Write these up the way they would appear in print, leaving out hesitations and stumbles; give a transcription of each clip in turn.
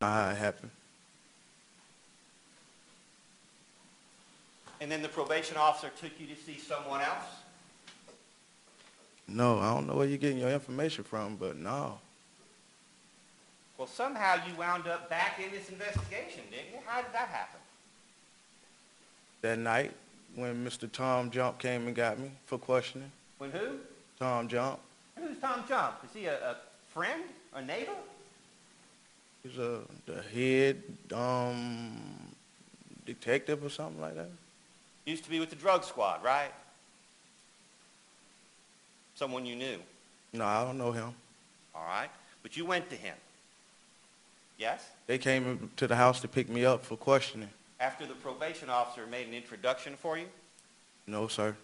Not how it happened. And then the probation officer took you to see someone else? No, I don't know where you're getting your information from, but no. Well, somehow you wound up back in this investigation, didn't you? How did that happen? That night when Mr. Tom Jump came and got me for questioning. When who? Tom Jump. Who's Tom Jump? Is he a friend? A neighbor? He's the head detective or something like that. Used to be with the drug squad, right? Someone you knew. No, I don't know him. All right. But you went to him. Yes? They came to the house to pick me up for questioning. After the probation officer made an introduction for you? No, sir.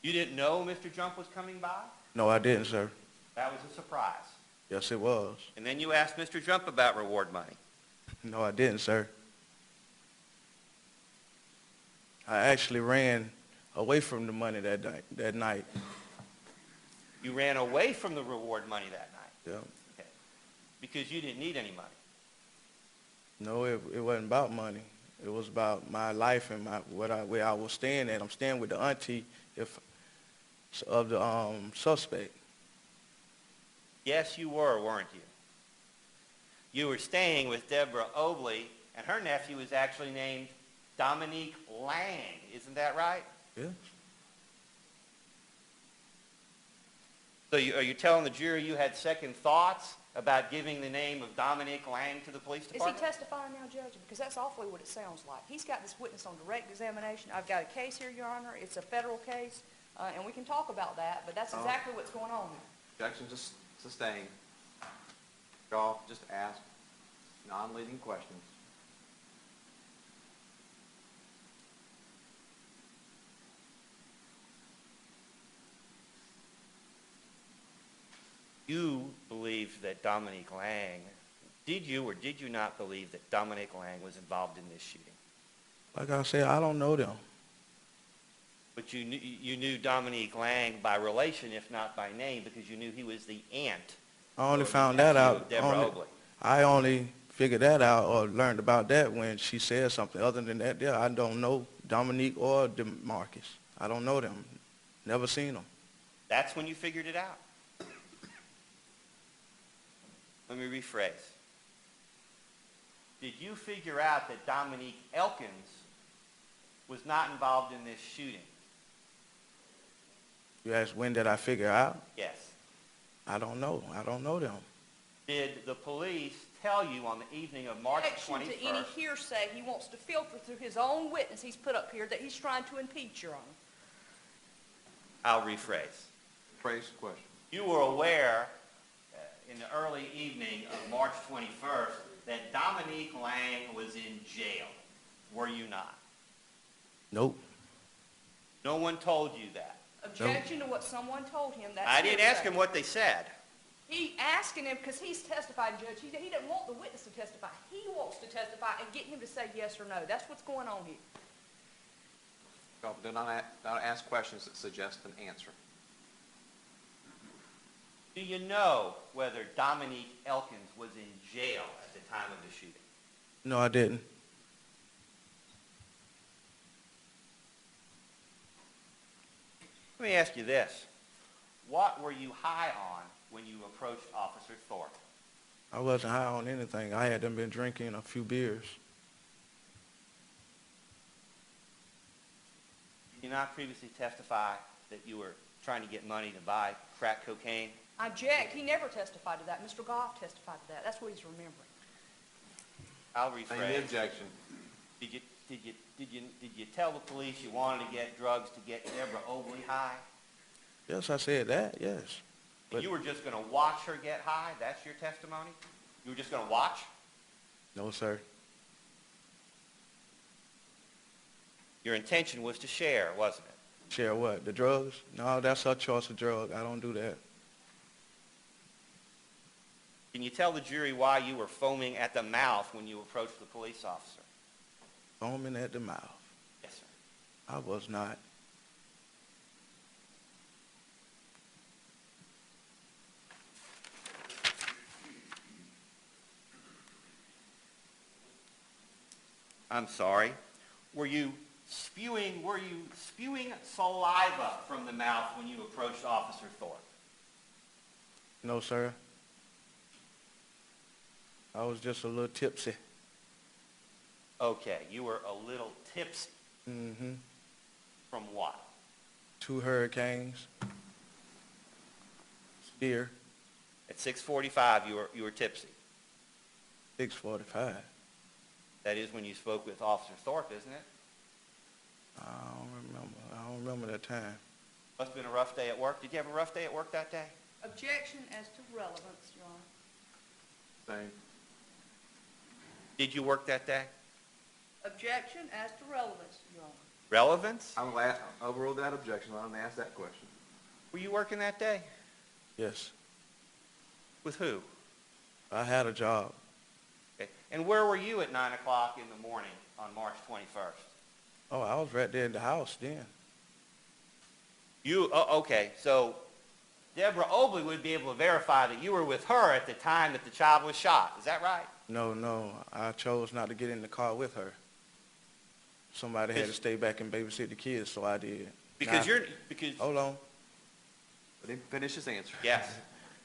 You didn't know Mr. Jump was coming by? No, I didn't, sir. That was a surprise. Yes, it was. And then you asked Mr. Jump about reward money. No, I didn't, sir. I actually ran away from the money that night. You ran away from the reward money that night? Yeah. Okay. Because you didn't need any money? No, it wasn't about money. It was about my life and where I was staying at. I'm staying with the auntie of the suspect. Yes, you were, weren't you? You were staying with Deborah Obley, and her nephew was actually named Dominique Lang. Isn't that right? Yeah. So are you telling the jury you had second thoughts about giving the name of Dominique Lang to the police Is he department? testifying now, Judge? Because that's awfully what it sounds like. He's got this witness on direct examination. I've got a case here, Your Honor. It's a federal case, and we can talk about that, but that's exactly what's going on here. Objection just sustained. Y'all just ask non-leading questions. You believe that Dominique Lang, did you or did you not believe that Dominique Lang was involved in this shooting? Like I said, I don't know them. But you knew Dominique Lang by relation, if not by name, because you knew he was the aunt. I only or found that nephew out. of Deborah Obley. I only figured that out or learned about that when she said something. Other than that, I don't know Dominique or DeMarcus. I don't know them. Never seen them. That's when you figured it out. Let me rephrase. Did you figure out that Dominique Elkins was not involved in this shooting? You asked when did I figure out? Yes. I don't know. I don't know them. Did the police tell you on the evening of March 21st? Objection to any hearsay he wants to filter through his own witness he's put up here that he's trying to impeach, Your Honor. I'll rephrase. Phrase the question. You were aware in the early evening of March 21st that Dominique Lang was in jail, were you not? Nope. No one told you that? Objection to what someone told him. That's I didn't ask hearsay. him what they said. He asking him because he's testified, Judge. He doesn't want the witness to testify. He wants to testify and get him to say yes or no. That's what's going on here. Y'all do not ask questions that suggest an answer. Do you know whether Dominique Elkins was in jail at the time of the shooting? No, I didn't. Let me ask you this. What were you high on when you approached Officer Thorpe? I wasn't high on anything. I had been drinking a few beers. Did you not previously testify that you were trying to get money to buy crack cocaine? I object. He never testified to that. Mr. Goff testified to that. That's what he's remembering. I'll Name the rephrase. objection. Did you tell the police you wanted to get drugs to get Deborah Obley high? Yes, I said that, yes. And you were just going to watch her get high? That's your testimony? You were just going to watch? No, sir. Your intention was to share, wasn't it? Share what? The drugs? No, that's her choice of drug. I don't do that. Can you tell the jury why you were foaming at the mouth when you approached the police officer? Foaming at the mouth. Yes, sir. I was not. I'm sorry. Were you spewing saliva from the mouth when you approached Officer Thorpe? No, sir. I was just a little tipsy. Okay, you were a little tipsy. Mm-hmm. From what? 2 hurricanes. Steer. At 6:45, you were tipsy. 6:45. That is when you spoke with Officer Thorpe, isn't it? I don't remember that time. Must have been a rough day at work. Did you have a rough day at work that day? Objection as to relevance, Your Honor. Same. Did you work that day? Objection as to relevance, Your Honor. Relevance? I will overrule that objection. I'm going to ask that question. Were you working that day? Yes. With who? I had a job. Okay. And where were you at 9 o'clock in the morning on March 21st? Oh, I was right there in the house then. Okay, so Deborah Obley would be able to verify that you were with her at the time that the child was shot. Is that right? No, I chose not to get in the car with her. Somebody had to stay back and babysit the kids, so I did. Because now, because hold on. Let him finish his answer. yes.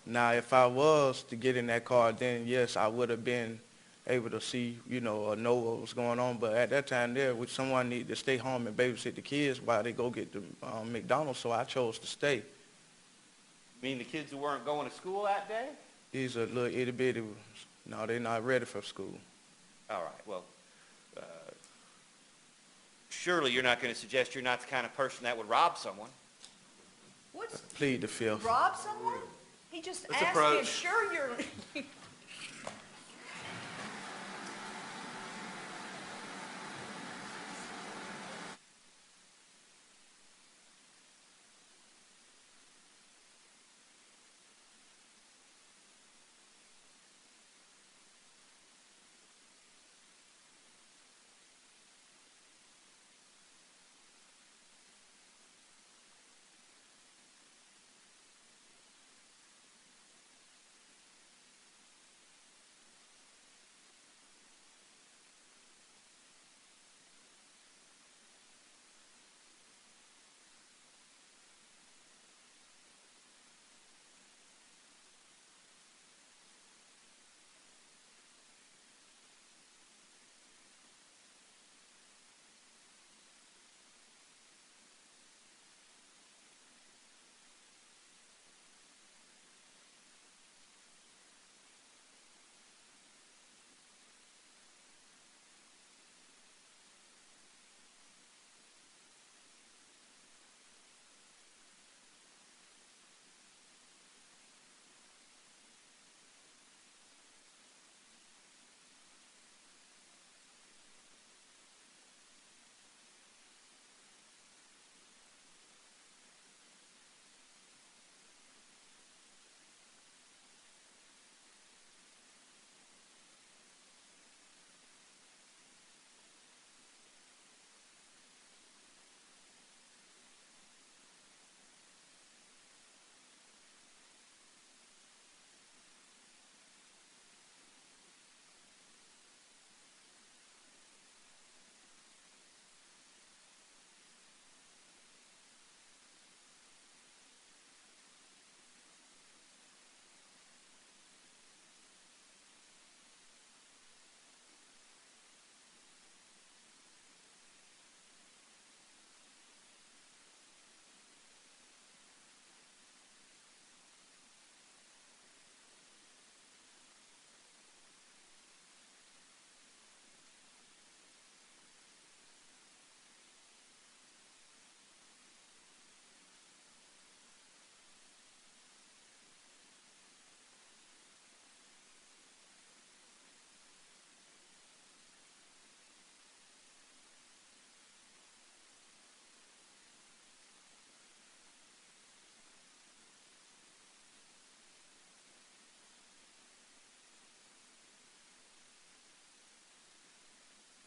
Now, if I was to get in that car, then yes, I would have been able to see, or know what was going on. But at that time there, someone needed to stay home and babysit the kids while they go get the McDonald's, so I chose to stay. You mean the kids who weren't going to school that day? These are little itty bitty, no, they're not ready for school. All right, well, surely you're not going to suggest you're not the kind of person that would rob someone. What's, Plead the fifth. rob someone? He just Let's asked me, approach. sure you're...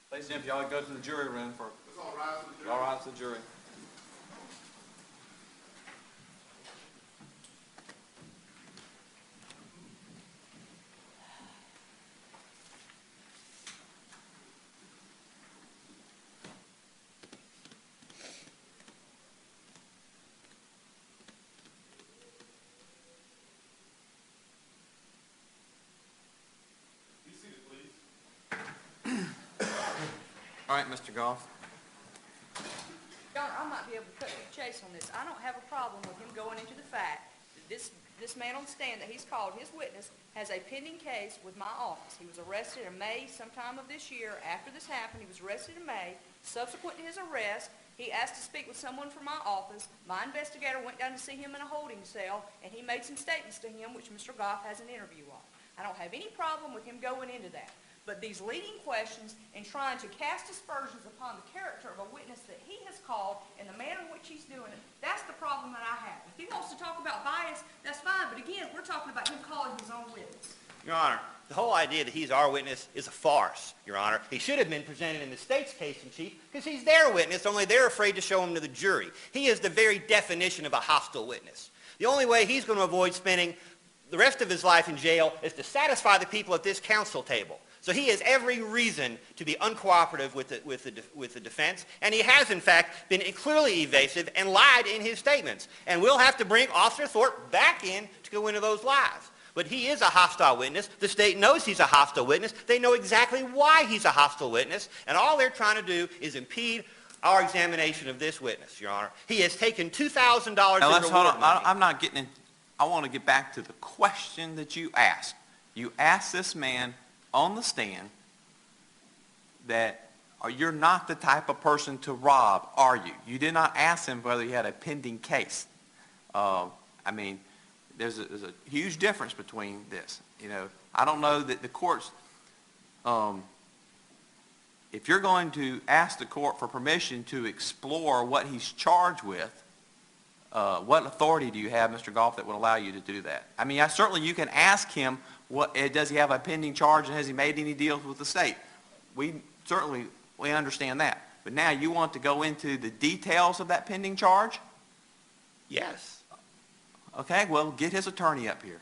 Ladies and gentlemen, y'all go to the jury room for... Let's all rise to the jury. All right, Mr. Goff. Your Honor, I might be able to cut to the chase on this. I don't have a problem with him going into the fact that this man on the stand that he's called his witness has a pending case with my office. He was arrested in May sometime of this year. After this happened, he was arrested in May. Subsequent to his arrest, he asked to speak with someone from my office. My investigator went down to see him in a holding cell, and he made some statements to him, which Mr. Goff has an interview on. I don't have any problem with him going into that. But these leading questions and trying to cast aspersions upon the character of a witness that he has called and the manner in which he's doing it, that's the problem that I have. If he wants to talk about bias, that's fine. But again, we're talking about him calling his own witness. Your Honor, the whole idea that he's our witness is a farce, Your Honor. He should have been presented in the state's case in chief because he's their witness, only they're afraid to show him to the jury. He is the very definition of a hostile witness. The only way he's going to avoid spending the rest of his life in jail is to satisfy the people at this council table. So he has every reason to be uncooperative with the defense, and he has, in fact, been clearly evasive and lied in his statements. And we'll have to bring Officer Thorpe back in to go into those lies. But he is a hostile witness. The state knows he's a hostile witness. They know exactly why he's a hostile witness, and all they're trying to do is impede our examination of this witness, Your Honor. He has taken $2,000 in reward money. I'm not getting in. I want to get back to the question that you asked. You asked this man on the stand that you're not the type of person to rob, are you? You did not ask him whether he had a pending case. I mean, there's a huge difference between this. You know, I don't know that the courts, if you're going to ask the court for permission to explore what he's charged with, what authority do you have, Mr. Goff, that would allow you to do that? I mean, certainly you can ask him, does he have a pending charge and has he made any deals with the state? We understand that. But now you want to go into the details of that pending charge? Yes. Okay, well, get his attorney up here.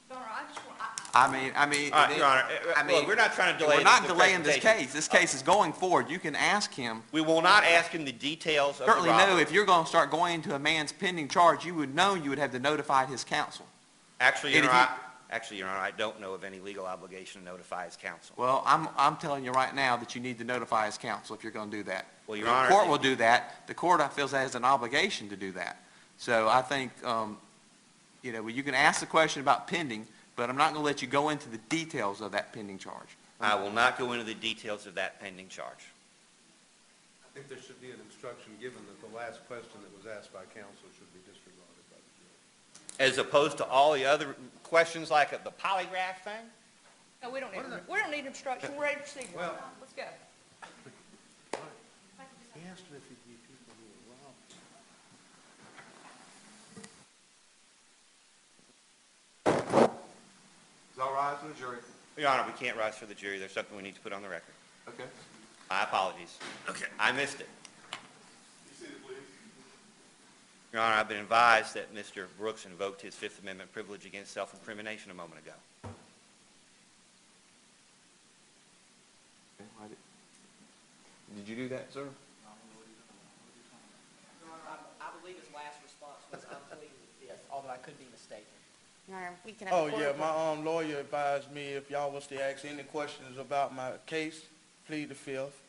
Your Honor, I just want... All right, Your Honor. Look, we're not trying to delay We're not delaying this presentation. case. This case is going forward. You can ask him. We will not ask him the details of the robbery. Certainly no, if you're going to start going into a man's pending charge, you would know you would have to notify his counsel. Actually, Your Honor, I don't know of any legal obligation to notify his counsel. Well, I'm telling you right now that you need to notify his counsel if you're going to do that. Well, Your Honor, the court will do that. The court, I feel, has an obligation to do that. So I think, you can ask the question about pending, but I'm not going to let you go into the details of that pending charge. I will not go into the details of that pending charge. I think there should be an instruction given that the last question that was asked by counsel should be disregarded by the jury. As opposed to all the other questions like the polygraph thing? No, we don't need instruction. We're ready to proceed. Well- Let's go. He asked him if he knew people who were robbed. Is all rise for the jury? Your Honor, we can't rise for the jury. There's something we need to put on the record. Okay. My apologies. Okay. I missed it. Your Honor, I've been advised that Mr. Brooks invoked his Fifth Amendment privilege against self-incrimination a moment ago. Did you do that, sir? I believe his last response was, I'm pleading the fifth, although I could be mistaken. Your Honor, we can have Oh, a court yeah, report. my lawyer advised me if y'all was to ask any questions about my case, plead the fifth.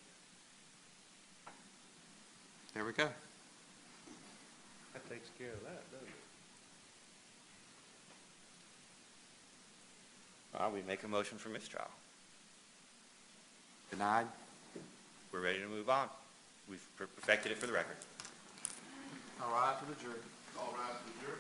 There we go. That takes care of that, doesn't it? All right, we make a motion for mistrial. Denied? We're ready to move on. We've perfected it for the record. All rise for the jury. All rise for the jury.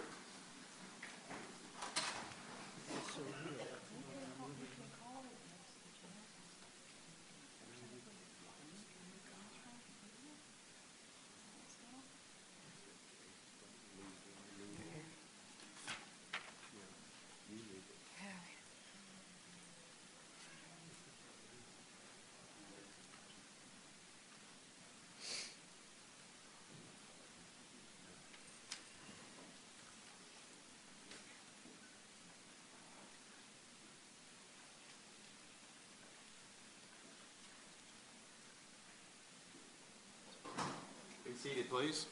Be seated, please.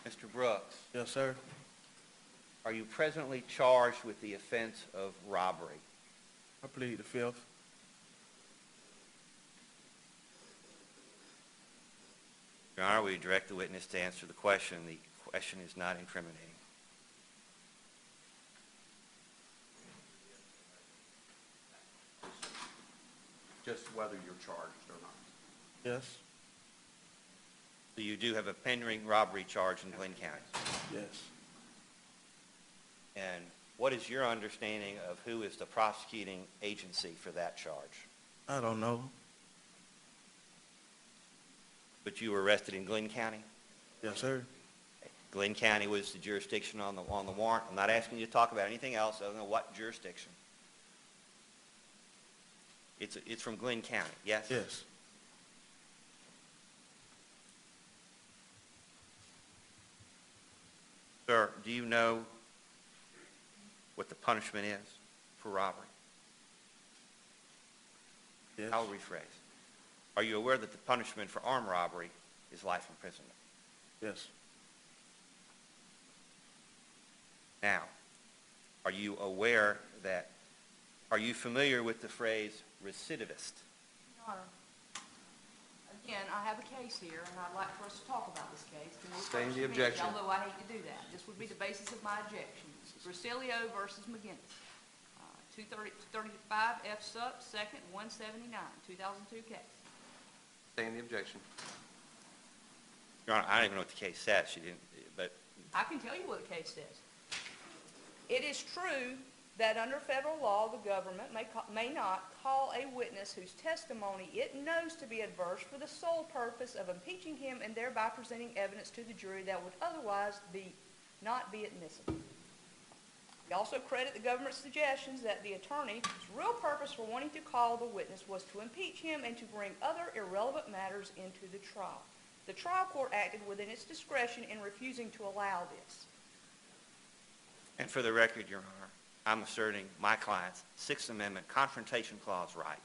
Mr. Brooks, Yes, sir. are you presently charged with the offense of robbery? I plead the fifth. Your Honor, we direct the witness to answer the question. The question is not incriminating. Just whether you're charged or not. Yes. So you do have a pending robbery charge in Glenn County. Yes. And what is your understanding of who is the prosecuting agency for that charge? I don't know. But you were arrested in Glenn County? Yes, sir. Glenn County was the jurisdiction on the warrant. I'm not asking you to talk about anything else other than what jurisdiction. It's from Glenn County, yes? Yes. Sir, do you know what the punishment is for robbery? Yes. I'll rephrase. Are you aware that the punishment for armed robbery is life imprisonment? Yes. Now, are you aware that, are you familiar with the phrase recidivist? Your Honor, again, I have a case here, and I'd like for us to talk about this case. Can we Sustain first the amend it? objection. Although I hate to do that. This would be the basis of my objection. Bracilio versus McGinnis. 235 F. Sup, 2nd, 179, 2002 case. Sustain the objection. Your Honor, I don't even know what the case says. She didn't, but I can tell you what the case says. It is true that under federal law, the government may not call a witness whose testimony it knows to be adverse for the sole purpose of impeaching him and thereby presenting evidence to the jury that would otherwise not be admissible. We also credit the government's suggestions that the attorney's real purpose for wanting to call the witness was to impeach him and to bring other irrelevant matters into the trial. The trial court acted within its discretion in refusing to allow this. and for the record, Your Honor, I'm asserting my client's Sixth Amendment Confrontation Clause right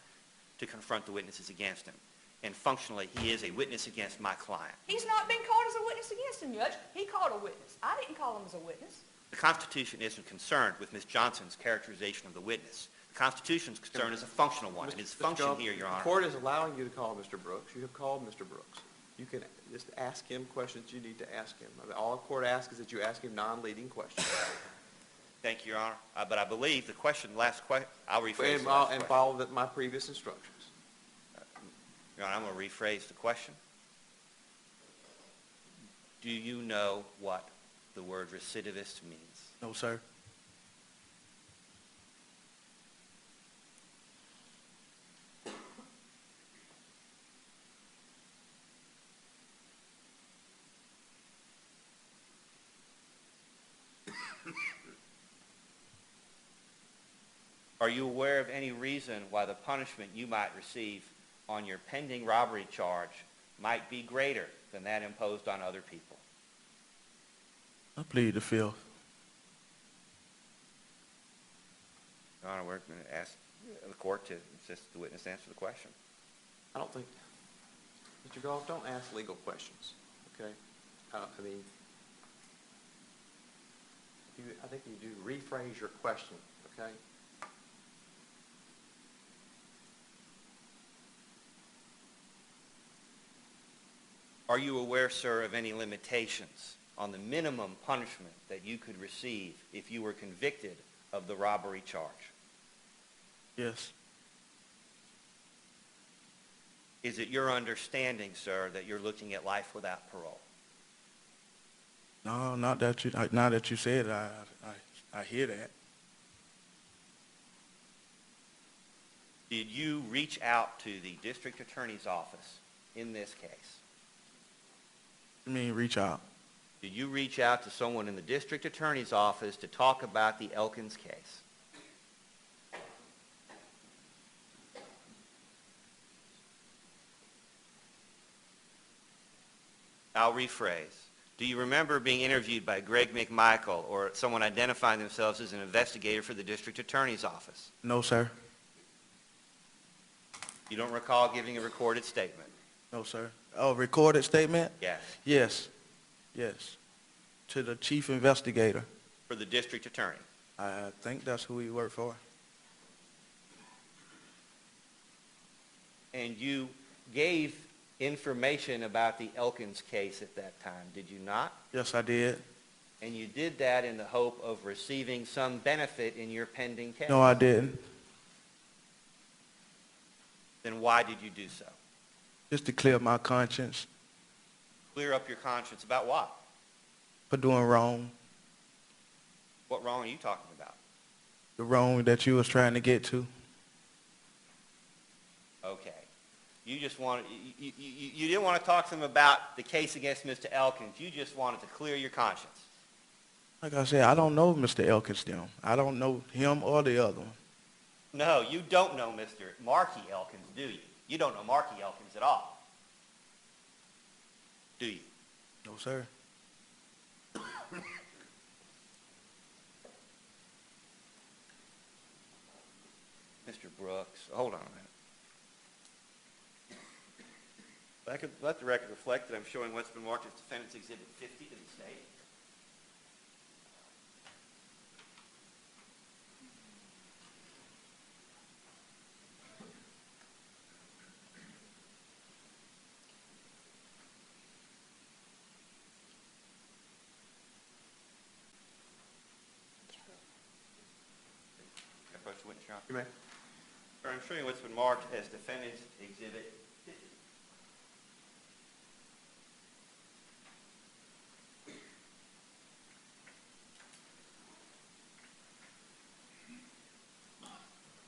to confront the witnesses against him. And functionally, he is a witness against my client. He's not been called as a witness against him, Judge. He called a witness. I didn't call him as a witness. The Constitution isn't concerned with Ms. Johnson's characterization of the witness. The Constitution's concern is a functional one, and his function here, Your Honor. The court is allowing you to call Mr. Brooks. You have called Mr. Brooks. You can just ask him questions you need to ask him. All the court asks is that you ask him non-leading questions. Thank you, Your Honor. But I believe the question, I'll rephrase And, the last and question. follow my previous instructions. Your Honor, I'm going to rephrase the question. Do you know what the word recidivist means? No, sir. Are you aware of any reason why the punishment you might receive on your pending robbery charge might be greater than that imposed on other people? I plead the fifth. Your Honor, we're going to ask the court to insist the witness answer the question. I don't think, Mr. Goff, don't ask legal questions, okay? I mean, I think you do rephrase your question, okay? Are you aware, sir, of any limitations on the minimum punishment that you could receive if you were convicted of the robbery charge? Yes. Is it your understanding, sir, that you're looking at life without parole? No, not that you. Now that you said it, I hear that. Did you reach out to the district attorney's office in this case? I mean, reach out. Did you reach out to someone in the district attorney's office to talk about the Elkins case? I'll rephrase. Do you remember being interviewed by Greg McMichael or someone identifying themselves as an investigator for the district attorney's office? No, sir. You don't recall giving a recorded statement? No, sir. Oh, recorded statement? Yes. Yes. Yes. To the chief investigator. for the district attorney. I think that's who he worked for. And you gave information about the Elkins case at that time, did you not? Yes, I did. And you did that in the hope of receiving some benefit in your pending case. No, I didn't. Then why did you do so? Just to clear my conscience Clear up your conscience about what? for doing wrong. What wrong are you talking about? The wrong that you was trying to get to. Okay. You just wanted, you didn't want to talk to them about the case against Mr. Elkins. You just wanted to clear your conscience. Like I said, I don't know Mr. Elkins them. I don't know him or the other one. No, you don't know Mr. Marky Elkins, do you? You don't know Marky Elkins at all. Do you? No, sir. Mr. Brooks, hold on a minute. If I could let the record reflect that I'm showing what's been marked as Defendant's Exhibit 50 to the state. Can I approach the witness, Your Honor? You may. Sir, I'm showing what's been marked as Defendant's Exhibit 50.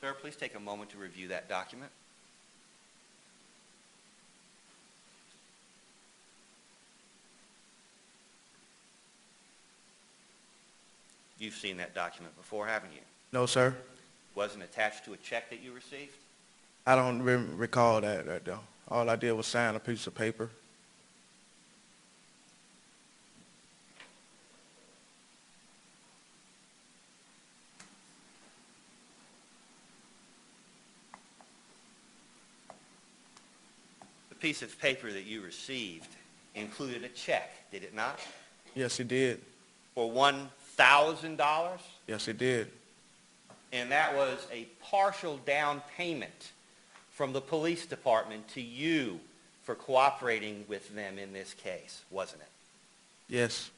Sir, please take a moment to review that document. You've seen that document before, haven't you? No, sir. Wasn't attached to a check that you received? I don't recall that right though. All I did was sign a piece of paper. The piece of paper that you received included a check, did it not? Yes, it did. For $1,000? Yes, it did. And that was a partial down payment from the police department to you for cooperating with them in this case, wasn't it? Yes.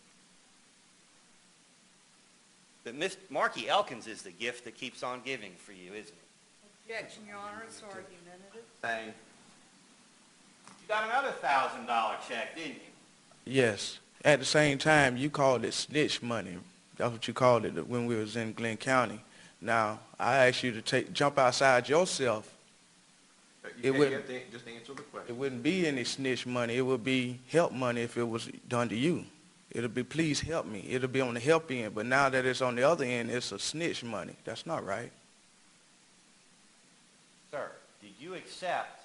But Marky Elkins is the gift that keeps on giving for you, isn't it? Objection, Your Honor, it's argumentative. Same. You got another $1,000 check, didn't you? Yes. At the same time, you called it snitch money. That's what you called it when we was in Glenn County. Now, I asked you to jump outside yourself. You have to just answer the question. It wouldn't be any snitch money. It would be help money if it was done to you. It'll be, please help me. It'll be on the help end. But now that it's on the other end, it's a snitch money. That's not right. Sir, did you accept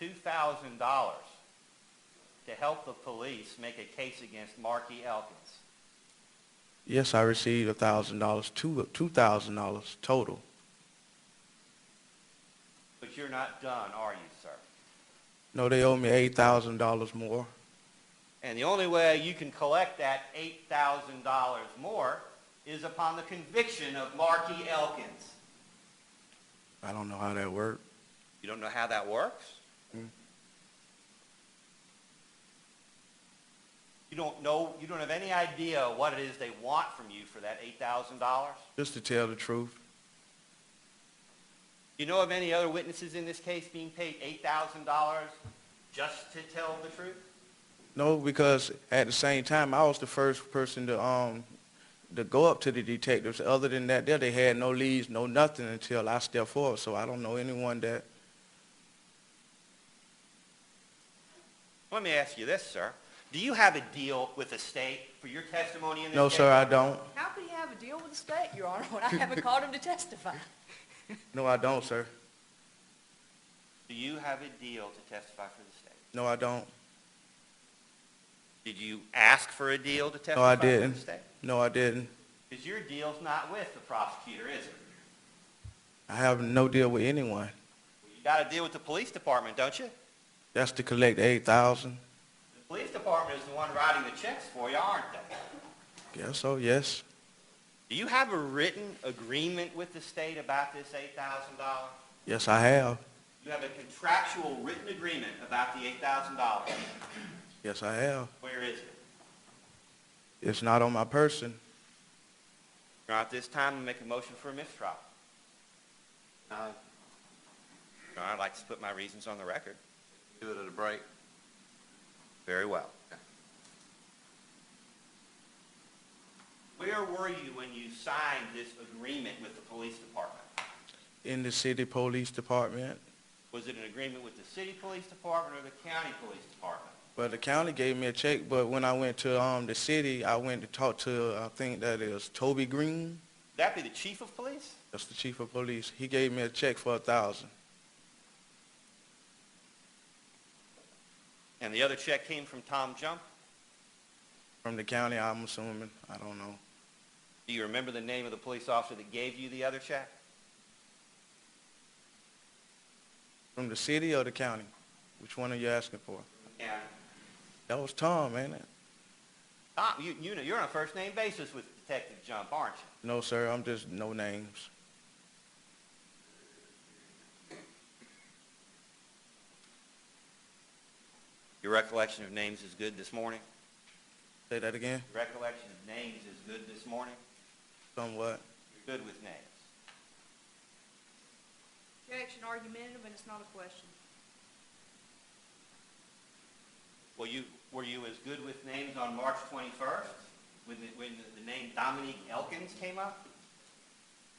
$2,000 to help the police make a case against Marky Elkins? Yes, I received $1,000, $2,000 total. But you're not done, are you, sir? No, they owe me $8,000 more. And the only way you can collect that $8,000 more is upon the conviction of Marky Elkins. I don't know how that worked. You don't know how that works? You don't have any idea what it is they want from you for that $8,000? Just to tell the truth. You know of any other witnesses in this case being paid $8,000 just to tell the truth? No, because at the same time, I was the first person to go up to the detectives. Other than that, they had no leads, no nothing until I stepped forward. So I don't know anyone that. Let me ask you this, sir. Do you have a deal with the state for your testimony in this case? No, sir, I don't. How could he have a deal with the state, Your Honor, when I haven't called him to testify? No, I don't, sir. Do you have a deal to testify for the state? No, I don't. Did you ask for a deal to testify No, I for the didn't. state? No, I didn't. Because your deal's not with the prosecutor, is it? I have no deal with anyone. Well, you got a deal with the police department, don't you? That's to collect $8,000. The police department is the one writing the checks for you, aren't they? Guess so, yes. Do you have a written agreement with the state about this $8,000? Yes, I have. You have a contractual written agreement about the $8,000. Yes, I have. Where is it? It's not on my person. Now, at this time, I'm make a motion for a mistrial. I'd like to put my reasons on the record. Do it at a break. Very well. Okay. Where were you when you signed this agreement with the police department? In the city police department. Was it an agreement with the city police department or the county police department? But the county gave me a check, but when I went to the city, I went to talk to, I think that is Toby Green. Would that be the chief of police? That's the chief of police. He gave me a check for $1,000. And the other check came from Tom Jump? From the county, I'm assuming. I don't know. Do you remember the name of the police officer that gave you the other check? From the city or the county? Which one are you asking for? Yeah. That was Tom, ain't it? Tom, you know, you're on a first-name basis with Detective Jump, aren't you? No, sir. I'm just no names. Your recollection of names is good this morning? Say that again? Your recollection of names is good this morning? Somewhat. You're good with names. Objection, argumentative, and it's not a question. Well, were you as good with names on March 21st when the name Dominique Elkins came up?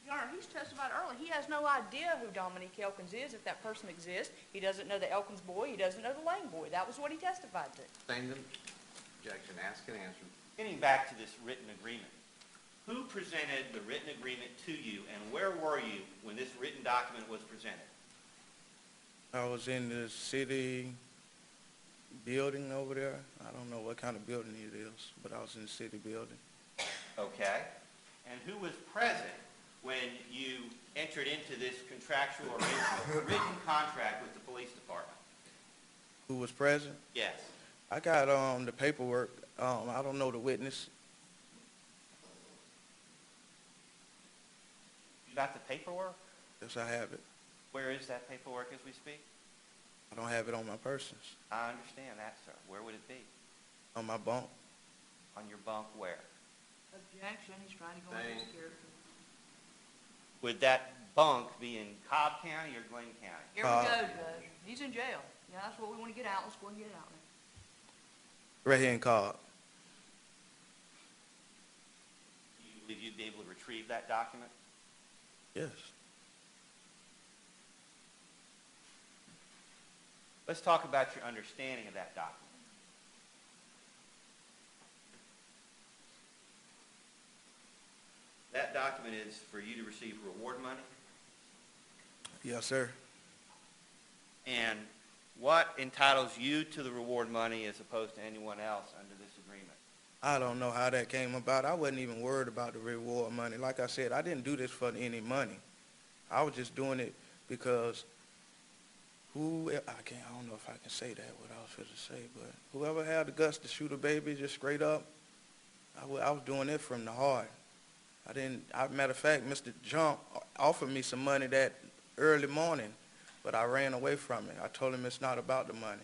Your Honor, he's testified earlier. He has no idea who Dominique Elkins is, if that person exists. He doesn't know the Elkins boy. He doesn't know the Lane boy. That was what he testified to. Sustained objection. Ask and answer. Getting back to this written agreement, who presented the written agreement to you, and where were you when this written document was presented? I was in the city building over there. I don't know what kind of building it is, but I was in the city building. Okay. And who was present when you entered into this contractual arrangement, written contract with the police department? Who was present? Yes. I got the paperwork. I don't know the witness. You got the paperwork? Yes, I have it. Where is that paperwork as we speak? I don't have it on my persons. I understand that, sir. Where would it be? On my bunk. On your bunk where? Objection, he's trying to go into his character. Would that bunk be in Cobb County or Glenn County? Here we go, Judge. He's in jail. Yeah, that's what we want to get out. Let's go and get it out there. Right here in Cobb. Do you believe you'd be able to retrieve that document? Yes. Let's talk about your understanding of that document. That document is for you to receive reward money. Yes, sir. And what entitles you to the reward money as opposed to anyone else under this agreement? I don't know how that came about. I wasn't even worried about the reward money. Like I said, I didn't do this for any money. I was just doing it because I don't know if I can say that, what I was supposed to say, but whoever had the guts to shoot a baby just straight up, I was doing it from the heart. Matter of fact, Mr. Jump offered me some money that early morning, but I ran away from it. I told him it's not about the money.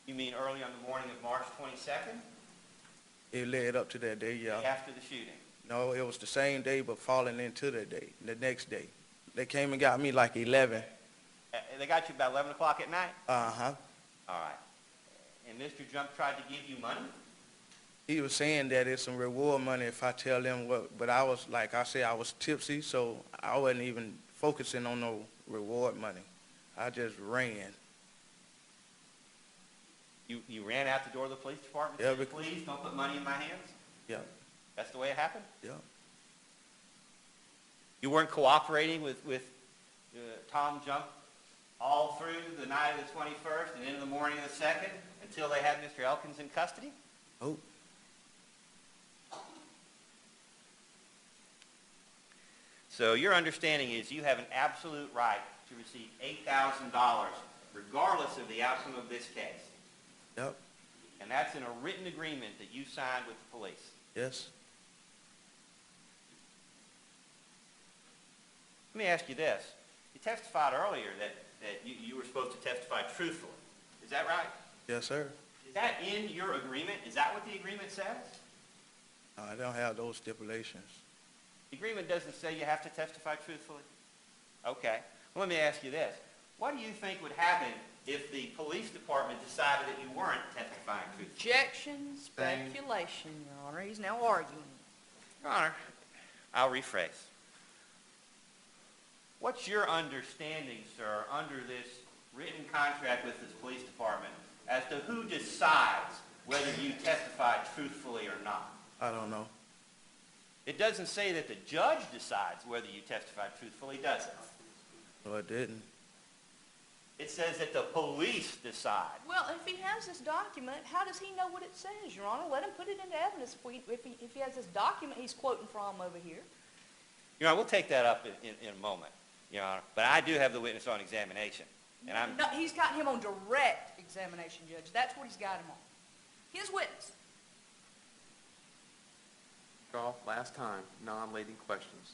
You mean early on the morning of March 22nd? It led up to that day, yeah. After the shooting? No, it was the same day, but falling into that day, the next day. They came and got me like 11. They got you about 11 o'clock at night? Uh-huh. All right. And Mr. Jump tried to give you money? He was saying that it's some reward money if I tell them what, but I was, like I said, I was tipsy, so I wasn't even focusing on no reward money. I just ran. You ran out the door of the police department Yeah, and said, please don't put money in my hands? Yeah, That's the way it happened? yeah. You weren't cooperating with Tom Jump all through the night of the 21st and into the morning of the 2nd until they had Mr. Elkins in custody? Oh, So your understanding is you have an absolute right to receive $8,000 regardless of the outcome of this case. yep, And that's in a written agreement that you signed with the police. yes. Let me ask you this. You testified earlier that you were supposed to testify truthfully. Is that right? Yes, sir. Is that in your agreement? Is that what the agreement says? I don't have those stipulations. The agreement doesn't say you have to testify truthfully? Okay. Well, let me ask you this. What do you think would happen if the police department decided that you weren't testifying truthfully? Objection, speculation, Your Honor. He's now arguing. Your Honor, I'll rephrase. What's your understanding, sir, under this written contract with this police department as to who decides whether you testified truthfully or not? I don't know. It doesn't say that the judge decides whether you testified truthfully, does it? No, I didn't. It says that the police decide. Well, if he has this document, how does he know what it says, Your Honor? Let him put it into evidence if he has this document he's quoting from over here. Your Honor, we'll take that up in a moment, Your Honor. But I do have the witness on examination. And I'm... No, he's got him on direct examination, Judge. That's what he's got him on. His witness. Golf, last time, non-leading questions.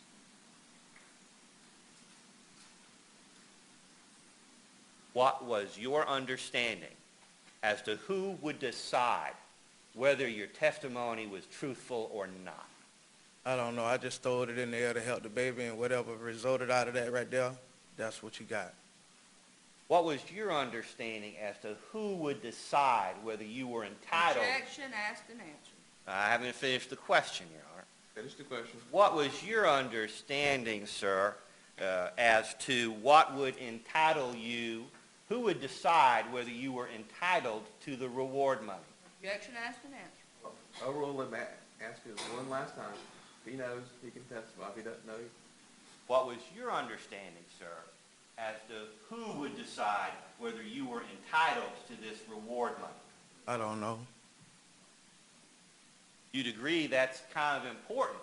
What was your understanding as to who would decide whether your testimony was truthful or not? I don't know. I just throwed it in the air to help the baby, and whatever resulted out of that right there, that's what you got. What was your understanding as to who would decide whether you were entitled? Objection, asked and answered. I haven't finished the question, Your Honor. Finish the question. What was your understanding, sir, as to what would entitle you, who would decide whether you were entitled to the reward money? Objection, asked and answered. Overrule him, ask him one last time. If he knows, he can testify. If he doesn't know, What was your understanding, sir, as to who would decide whether you were entitled to this reward money? I don't know. You'd agree that's kind of important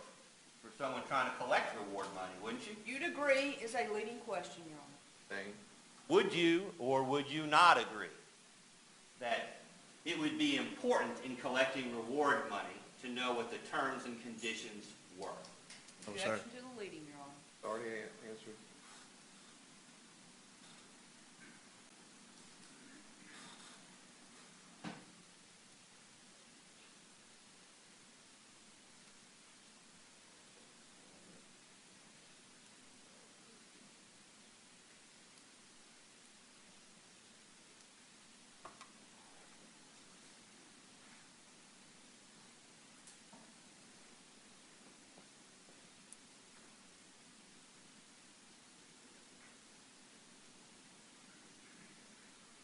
for someone trying to collect reward money, wouldn't you? You'd agree is a leading question, Your Honor. thing. Would you or would you not agree that it would be important in collecting reward money to know what the terms and conditions were? No, sir. Objection to the leading, Your Honor. Already answered.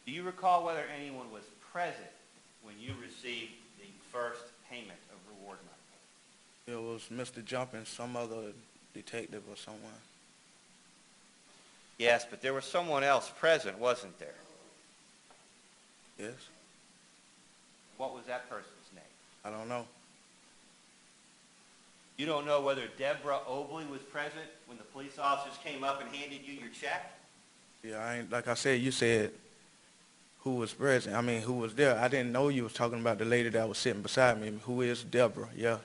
Do you recall whether anyone was present when you received the first payment of reward money? It was Mr. Jumping, some other detective or someone. Yes, but there was someone else present, wasn't there? Yes? What was that person's name? I don't know. You don't know whether Deborah Obley was present when the police officers came up and handed you your check? Yeah, like I said, you said who was present. I mean, who was there. I didn't know you was talking about the lady that was sitting beside me. Who is Deborah? Yeah.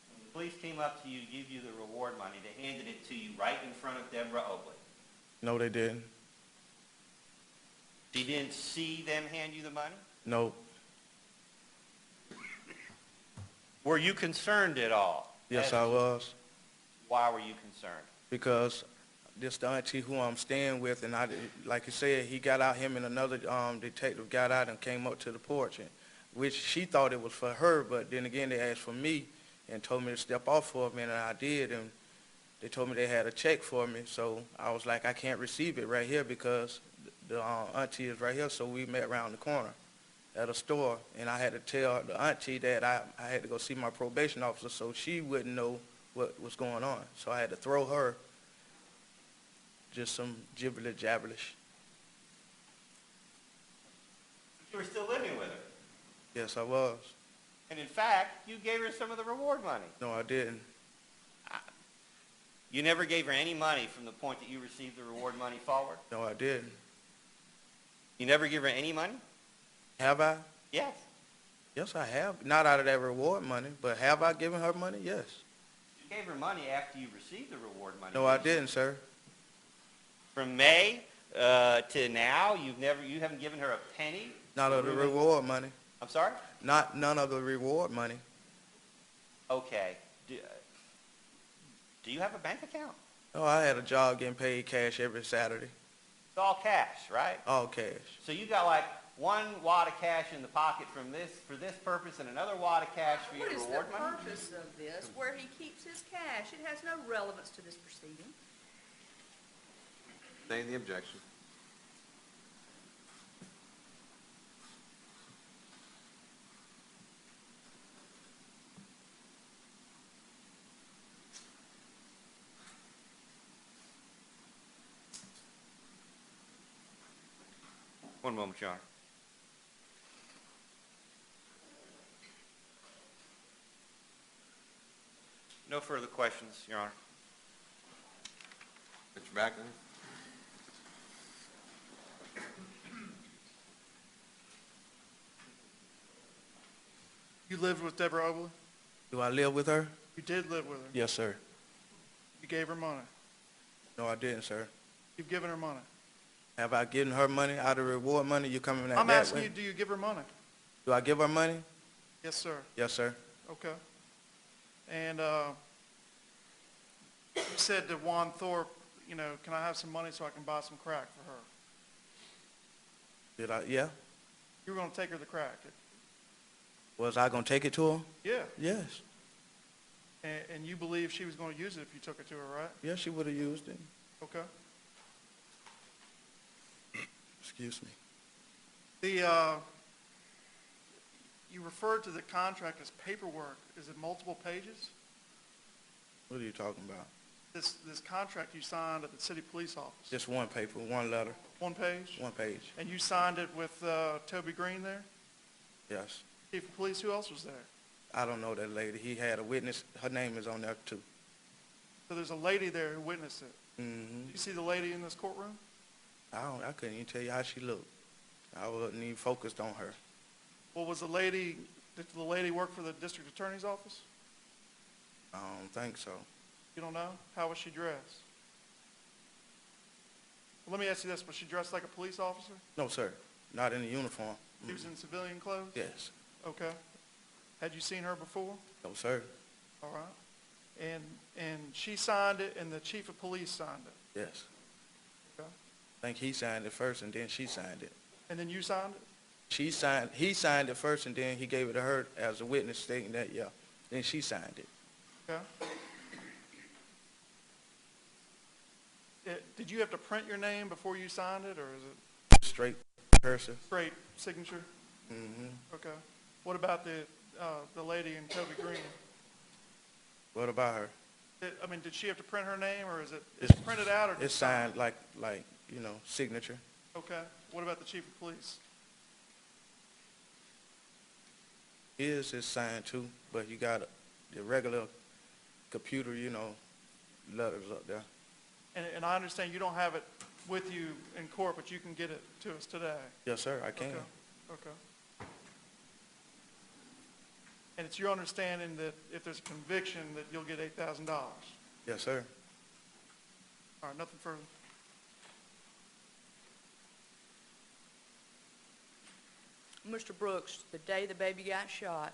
When the police came up to you to give you the reward money, they handed it to you right in front of Deborah Obley. No, they didn't. You didn't see them hand you the money? No. Were you concerned at all? Yes, I was. Why were you concerned? Because this the auntie who I'm staying with, and like you said, he got out, him and another detective got out and came up to the porch, which she thought it was for her, but then again they asked for me and told me to step off for a minute, and I did, and they told me they had a check for me, so I was like, I can't receive it right here because the auntie is right here, so we met around the corner at a store, and I had to tell the auntie that I had to go see my probation officer so she wouldn't know what was going on, so I had to throw her just some gibberish. You were still living with her. Yes, I was. And in fact, you gave her some of the reward money. No, I didn't. You never gave her any money from the point that you received the reward money forward? No, I didn't. You never give her any money? Have I? Yes. Yes, I have. Not out of that reward money, but have I given her money? Yes. You gave her money after you received the reward money. No, I didn't, sir. From May to now, you haven't given her a penny? Not of the reward money. I'm sorry? None of the reward money. Okay. Do you have a bank account? No, I had a job getting paid cash every Saturday. It's all cash, right? All cash. So you got like one wad of cash in the pocket for this purpose and another wad of cash for your What is the reward money? purpose of this, where he keeps his cash? It has no relevance to this proceeding. Sustain the objection. One moment, Your Honor. No further questions, Your Honor. Mr. Backlund? You lived with Deborah Obley? Do I live with her? You did live with her? Yes, sir. You gave her money? No, I didn't, sir. You've given her money? Have I given her money out of reward money? You coming at I'm that asking way? you, do you give her money? Do I give her money? Yes, sir. Yes, sir. Okay. And you said to Juan Thorpe, you know, can I have some money so I can buy some crack for her? Did I? Yeah. You were going to take her the crack? Was I going to take it to her? Yeah. Yes. And you believe she was going to use it if you took it to her, right? Yes, she would have used it. Okay. Excuse me. You referred to the contract as paperwork. Is it multiple pages? What are you talking about? This contract you signed at the city police office? Just one paper, one letter, One page? one page. And you signed it with Toby Green there? Yes. Chief of police, who else was there? I don't know that lady. He had a witness. Her name is on there, too. So there's a lady there who witnessed it. Mm-hmm. You see the lady in this courtroom? I couldn't even tell you how she looked. I wasn't even focused on her. Well, did the lady work for the district attorney's office? I don't think so. You don't know? How was she dressed? Well, let me ask you this. Was she dressed like a police officer? No, sir. Not in the uniform. She was in civilian clothes? Yes. Okay. Had you seen her before? No, sir. All right. And she signed it and the chief of police signed it? Yes. Okay. I think he signed it first and then she signed it. And then you signed it? He signed it first and then he gave it to her as a witness stating that, yeah. Then she signed it. Okay. Did you have to print your name before you signed it, or is it Straight cursive. straight signature? Mm-hmm. Okay. What about the lady in Toby Green? What about her? Did she have to print her name, or is it It's- printed out, or It's just signed like, signature. Okay. What about the chief of police? His is signed too, but you got the regular computer, letters up there. And I understand you don't have it with you in court, but you can get it to us today. Yes, sir, I can. Okay. And it's your understanding that if there's a conviction, that you'll get $8,000? Yes, sir. All right, nothing further. Mr. Brooks, the day the baby got shot,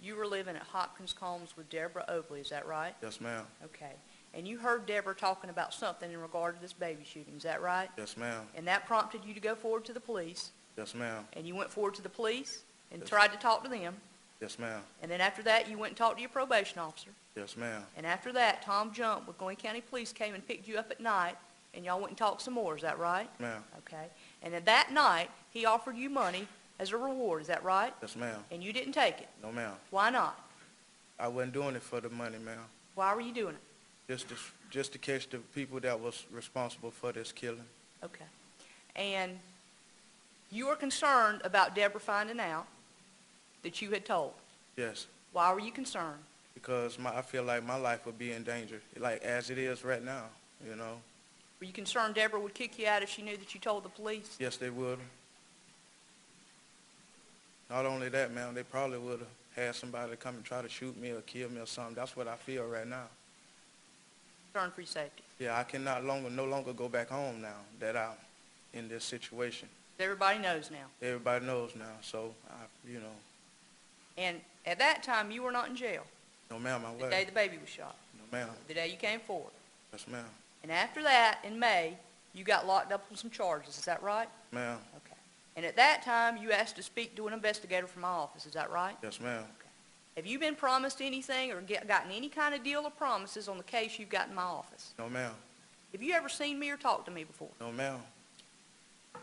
you were living at Hopkins Combs with Deborah Obley, is that right? Yes, ma'am. Okay. And you heard Deborah talking about something in regard to this baby shooting, is that right? Yes, ma'am. And that prompted you to go forward to the police, Yes, ma'am. and you went forward to the police and Yes. tried to talk to them. Yes, ma'am. And then after that, you went and talked to your probation officer. Yes, ma'am. And after that, Tom Jump with Gwinnett County Police came and picked you up at night, and y'all went and talked some more, is that right? Ma'am. Okay. And then that night, he offered you money as a reward, is that right? Yes, ma'am. And you didn't take it. No, ma'am. Why not? I wasn't doing it for the money, ma'am. Why were you doing it? Just to catch the people that was responsible for this killing. Okay. And you were concerned about Deborah finding out that you had told. Yes, Why were you concerned? because I feel like my life would be in danger, like as it is right now, Were you concerned Deborah would kick you out if she knew that you told the police? Yes, they would. Not only that, ma'am, they probably would have had somebody come and try to shoot me or kill me or something. That's what I feel right now. concern for your safety. Yeah, I can no longer go back home now that I'm in this situation. Everybody knows now. Everybody knows now, so And at that time, you were not in jail. no ma'am, I The wasn't. day the baby was shot. No ma'am. The day you came forward. Yes ma'am. And after that, in May, you got locked up on some charges. Is that right? Ma'am. Okay. And at that time, you asked to speak to an investigator from my office. Is that right? Yes ma'am. Have you been promised anything or gotten any kind of deal or promises on the case you've got in my office? No ma'am. Have you ever seen me or talked to me before? No ma'am. I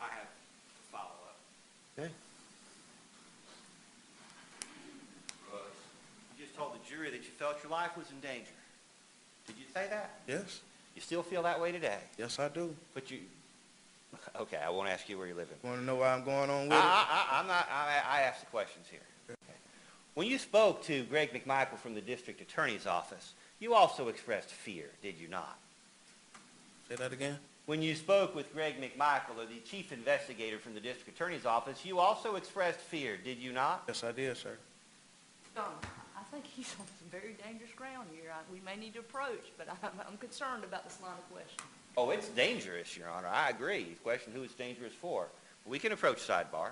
have a follow-up. Okay. You just told the jury that you felt your life was in danger. Did you say that? Yes. You still feel that way today? Yes, I do. But you, okay, I won't ask you where you're living. Want to know why I'm going on with it? I asked the questions here. Okay. When you spoke to Greg McMichael from the district attorney's office, you also expressed fear, did you not? Say that again? When you spoke with Greg McMichael, or the chief investigator from the district attorney's office, you also expressed fear, did you not? Yes, I did, sir. John, I think he's on some very dangerous ground here. We may need to approach, but I'm concerned about this line of question. Oh, it's dangerous, Your Honor. I agree. You question who it's dangerous for. We can approach sidebar.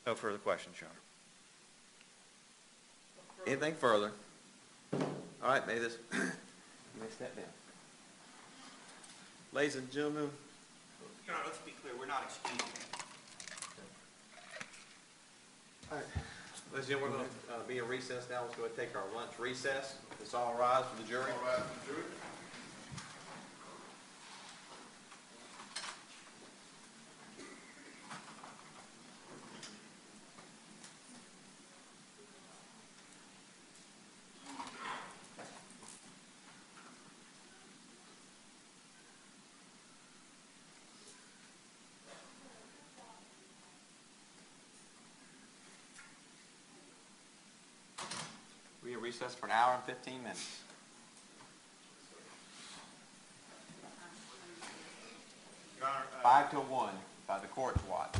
No further questions, Your Honor. Anything further? All right, may this, you may step down. Ladies and gentlemen, Your Honor, let's be clear. We're not excusing him. all right, ladies and gentlemen, we're going to be in recess now. Let's go ahead and take our lunch recess. Let's all rise for the jury. All right, the jury. We are recessed for an hour and 15 minutes. Your Honor, 5 to 1 by the court's watch.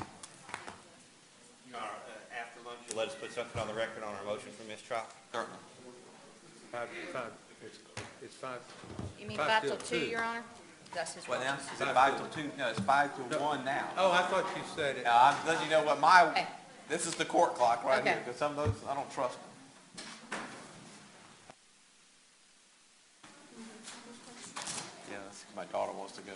Your Honor, after lunch, you'll let us put something on the record on our motion for mistrial? Certainly. It's five. You mean 5 5 till till 2, 2. Your Honor? That's his What now? motion. Is it 5 till 2? No, it's 5 till 1 now. Oh, I thought you said it. Now, I'm letting you know what my, Hey, This is the court clock right Okay. here, because some of those, I don't trust them. Yeah, my daughter wants to go.